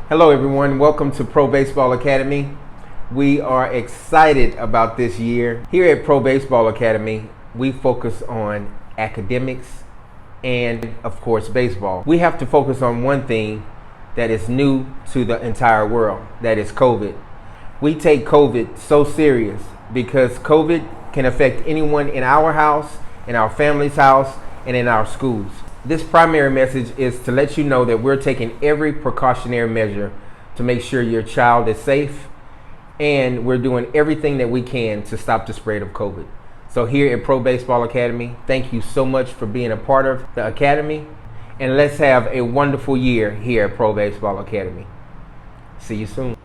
Hello everyone, welcome to Pro Baseball Academy. We are excited about this year. Here at Pro Baseball Academy, we focus on academics and of course baseball. We have to focus on one thing that is new to the entire world, that is COVID. We take COVID so serious because COVID can affect anyone in our house, in our family's house, and in our schools. This primary message is to let you know that we're taking every precautionary measure to make sure your child is safe, and we're doing everything that we can to stop the spread of COVID. So here at Pro Baseball Academy, thank you so much for being a part of the Academy, and let's have a wonderful year here at Pro Baseball Academy. See you soon.